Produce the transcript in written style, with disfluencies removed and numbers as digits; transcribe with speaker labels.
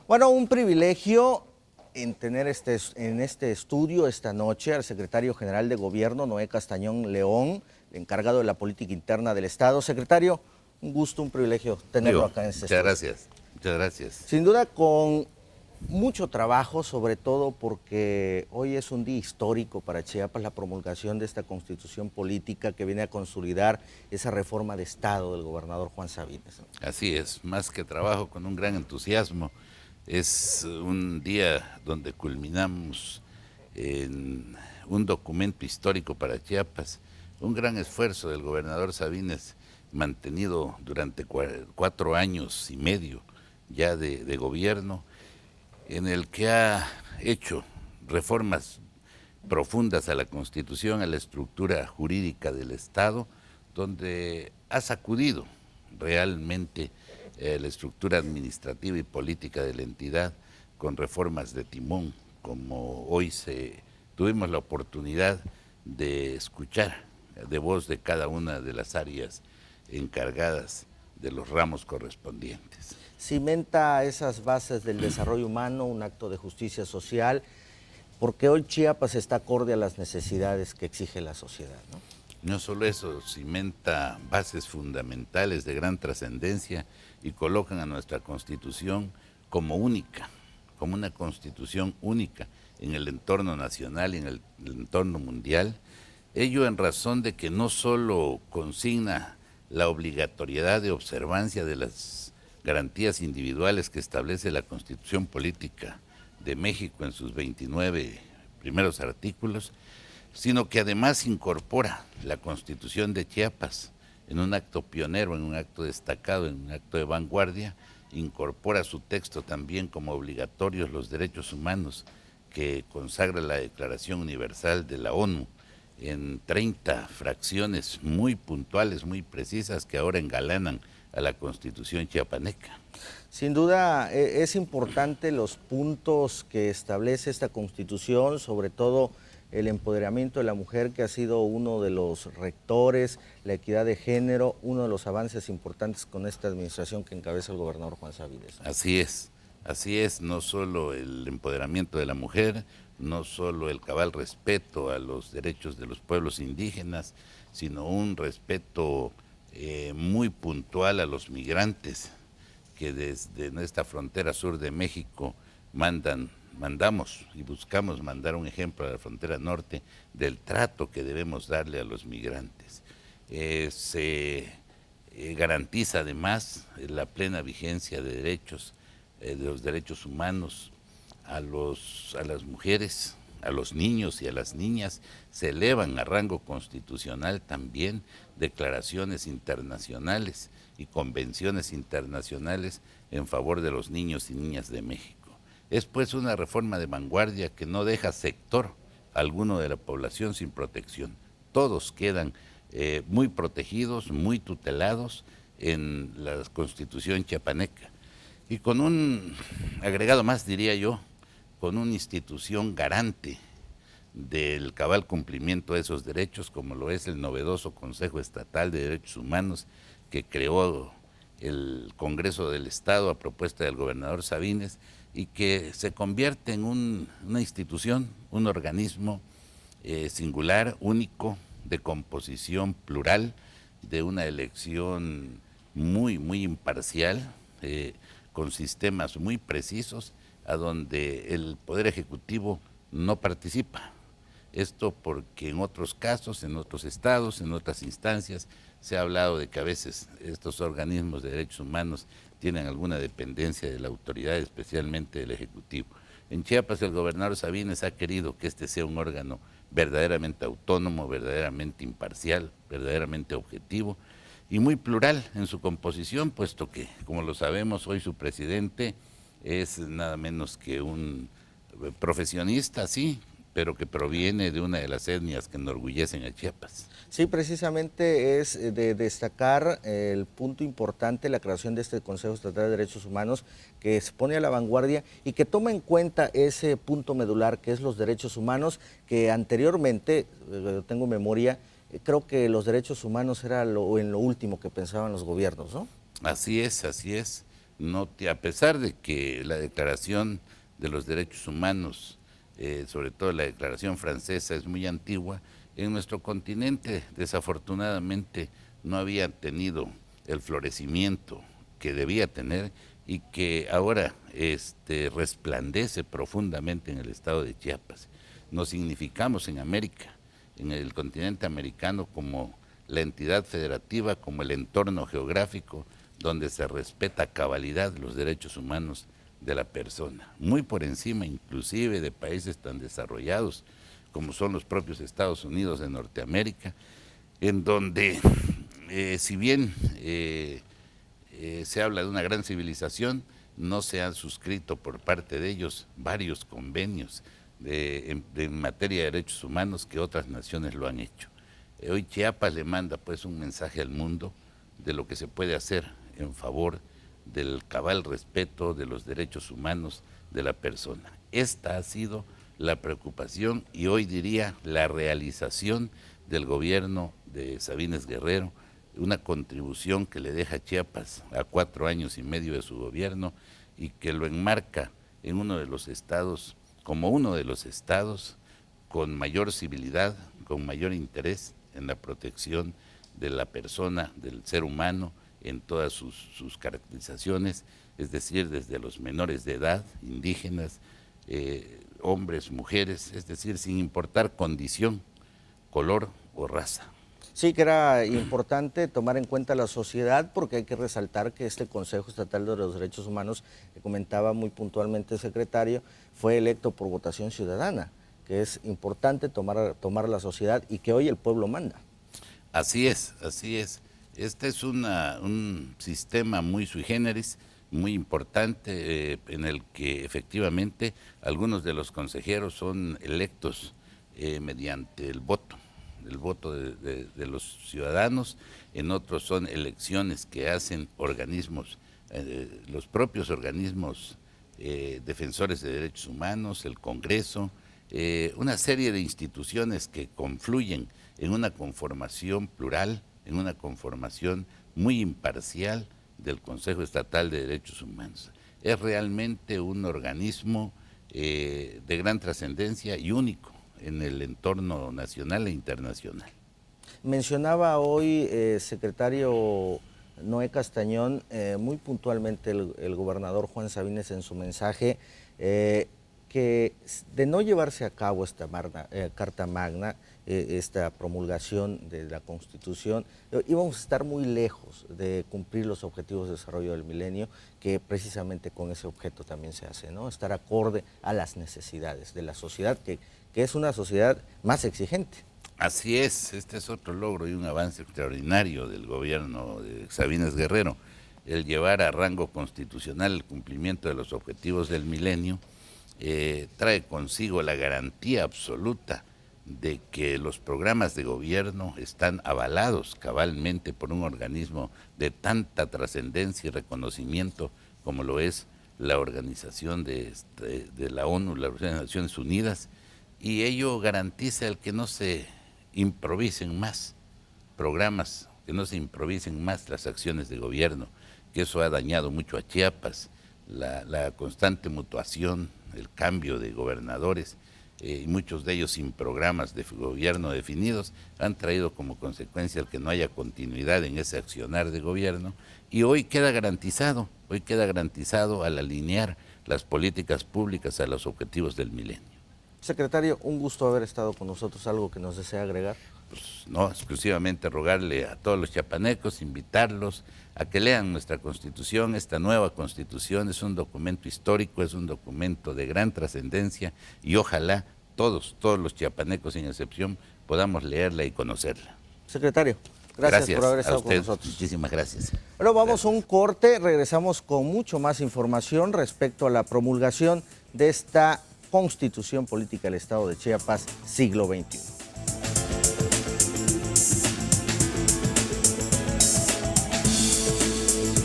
Speaker 1: Bueno, un privilegio en tener en este estudio esta noche al secretario general de Gobierno, Noé Castañón León, el encargado de la política interna del Estado. Secretario, un gusto, un privilegio tenerlo acá en este
Speaker 2: Muchas
Speaker 1: estudio.
Speaker 2: gracias, muchas gracias.
Speaker 1: Sin duda con mucho trabajo, sobre todo porque hoy es un día histórico para Chiapas, la promulgación de esta constitución política que viene a consolidar esa reforma de Estado del gobernador Juan Sabines.
Speaker 2: Así es, más que trabajo, con un gran entusiasmo. Es un día donde culminamos en un documento histórico para Chiapas, un gran esfuerzo del gobernador Sabines, mantenido durante 4 años y medio ya de gobierno, en el que ha hecho reformas profundas a la Constitución, a la estructura jurídica del Estado, donde ha sacudido realmente la estructura administrativa y política de la entidad con reformas de timón, como hoy tuvimos la oportunidad de escuchar de voz de cada una de las áreas encargadas de los ramos correspondientes.
Speaker 1: Cimenta esas bases del desarrollo humano, un acto de justicia social, porque hoy Chiapas está acorde a las necesidades que exige la sociedad, ¿no?
Speaker 2: No solo eso, cimenta bases fundamentales de gran trascendencia y colocan a nuestra Constitución como única, como una Constitución única en el entorno nacional y en el entorno mundial. Ello en razón de que no solo consigna la obligatoriedad de observancia de las garantías individuales que establece la Constitución Política de México en sus 29 primeros artículos, sino que además incorpora la Constitución de Chiapas en un acto pionero, en un acto destacado, en un acto de vanguardia, incorpora su texto también como obligatorios los derechos humanos que consagra la Declaración Universal de la ONU en 30 fracciones muy puntuales, muy precisas, que ahora engalanan a la Constitución chiapaneca.
Speaker 1: Sin duda es importante los puntos que establece esta Constitución, sobre todo el empoderamiento de la mujer, que ha sido uno de los rectores, la equidad de género, uno de los avances importantes con esta administración que encabeza el gobernador Juan Sabines.
Speaker 2: Así es, no solo el empoderamiento de la mujer, no solo el cabal respeto a los derechos de los pueblos indígenas, sino un respeto muy puntual a los migrantes que desde nuestra frontera sur de México mandamos y buscamos mandar un ejemplo a la frontera norte del trato que debemos darle a los migrantes. Se garantiza además la plena vigencia de derechos, de los derechos humanos a las mujeres, a los niños y a las niñas. Se elevan a rango constitucional también declaraciones internacionales y convenciones internacionales en favor de los niños y niñas de México. Es pues una reforma de vanguardia que no deja sector alguno de la población sin protección. Todos quedan muy protegidos, muy tutelados en la Constitución chiapaneca. Y con un agregado más, diría yo, con una institución garante del cabal cumplimiento de esos derechos, como lo es el novedoso Consejo Estatal de Derechos Humanos que creó el Congreso del Estado a propuesta del gobernador Sabines, y que se convierte en una institución, un organismo singular, único, de composición plural, de una elección muy, muy imparcial, con sistemas muy precisos, a donde el Poder Ejecutivo no participa. Esto porque en otros casos, en otros estados, en otras instancias, se ha hablado de que a veces estos organismos de derechos humanos tienen alguna dependencia de la autoridad, especialmente del Ejecutivo. En Chiapas el gobernador Sabines ha querido que este sea un órgano verdaderamente autónomo, verdaderamente imparcial, verdaderamente objetivo y muy plural en su composición, puesto que, como lo sabemos, hoy su presidente es nada menos que un profesionista, sí, pero que proviene de una de las etnias que enorgullecen a Chiapas.
Speaker 1: Sí, precisamente es de destacar el punto importante, la creación de este Consejo Estatal de Derechos Humanos, que se pone a la vanguardia y que toma en cuenta ese punto medular que es los derechos humanos, que anteriormente, tengo memoria, creo que los derechos humanos era en lo último que pensaban los gobiernos, ¿no?
Speaker 2: Así es, así es. a pesar de que la Declaración de los Derechos Humanos, sobre todo la Declaración francesa, es muy antigua, en nuestro continente desafortunadamente no había tenido el florecimiento que debía tener y que ahora resplandece profundamente en el estado de Chiapas. Nos significamos en América, en el continente americano, como la entidad federativa, como el entorno geográfico donde se respeta a cabalidad los derechos humanos de la persona, muy por encima inclusive de países tan desarrollados como son los propios Estados Unidos de Norteamérica, en donde si bien se habla de una gran civilización, no se han suscrito por parte de ellos varios convenios en materia de derechos humanos que otras naciones lo han hecho. Hoy Chiapas le manda pues un mensaje al mundo de lo que se puede hacer en favor del cabal respeto de los derechos humanos de la persona. Esta ha sido la preocupación y hoy diría la realización del gobierno de Sabines Guerrero, una contribución que le deja Chiapas a 4 años y medio de su gobierno y que lo enmarca en uno de los estados, como uno de los estados con mayor civilidad, con mayor interés en la protección de la persona, del ser humano, en todas sus caracterizaciones, es decir, desde los menores de edad, indígenas, hombres, mujeres, es decir, sin importar condición, color o raza.
Speaker 1: Sí, que era importante tomar en cuenta la sociedad, porque hay que resaltar que este Consejo Estatal de los Derechos Humanos, que comentaba muy puntualmente el secretario, fue electo por votación ciudadana, que es importante tomar la sociedad y que hoy el pueblo manda.
Speaker 2: Así es, así es. Este es un sistema muy sui generis, muy importante, en el que efectivamente algunos de los consejeros son electos mediante el voto de los ciudadanos, en otros son elecciones que hacen organismos, los propios organismos defensores de derechos humanos, el Congreso, una serie de instituciones que confluyen en una conformación plural, en una conformación muy imparcial del Consejo Estatal de Derechos Humanos. Es realmente un organismo de gran trascendencia y único en el entorno nacional e internacional.
Speaker 1: Mencionaba hoy, secretario Noé Castañón, muy puntualmente el gobernador Juan Sabines en su mensaje, que de no llevarse a cabo esta Carta Magna, esta promulgación de la Constitución, íbamos a estar muy lejos de cumplir los objetivos de desarrollo del milenio, que precisamente con ese objeto también se hace, ¿no? Estar acorde a las necesidades de la sociedad, que es una sociedad más exigente.
Speaker 2: Así es, este es otro logro y un avance extraordinario del gobierno de Sabines Guerrero, el llevar a rango constitucional el cumplimiento de los objetivos del milenio. Trae consigo la garantía absoluta de que los programas de gobierno están avalados cabalmente por un organismo de tanta trascendencia y reconocimiento como lo es la organización de la ONU, la Organización de Naciones Unidas, y ello garantiza el que no se improvisen más programas, que no se improvisen más las acciones de gobierno, que eso ha dañado mucho a Chiapas, la constante mutuación, el cambio de gobernadores, y muchos de ellos sin programas de gobierno definidos, han traído como consecuencia el que no haya continuidad en ese accionar de gobierno, y hoy queda garantizado al alinear las políticas públicas a los objetivos del milenio.
Speaker 1: Secretario, un gusto haber estado con nosotros. ¿Algo que nos desea agregar?
Speaker 2: Pues no, exclusivamente rogarle a todos los chiapanecos, invitarlos a que lean nuestra Constitución. Esta nueva Constitución es un documento histórico, es un documento de gran trascendencia y ojalá todos los chiapanecos sin excepción podamos leerla y conocerla.
Speaker 1: Secretario, gracias por haber estado con nosotros.
Speaker 2: Muchísimas gracias.
Speaker 1: Bueno, vamos a un corte, regresamos con mucho más información respecto a la promulgación de esta Constitución Política del Estado de Chiapas, siglo XXI.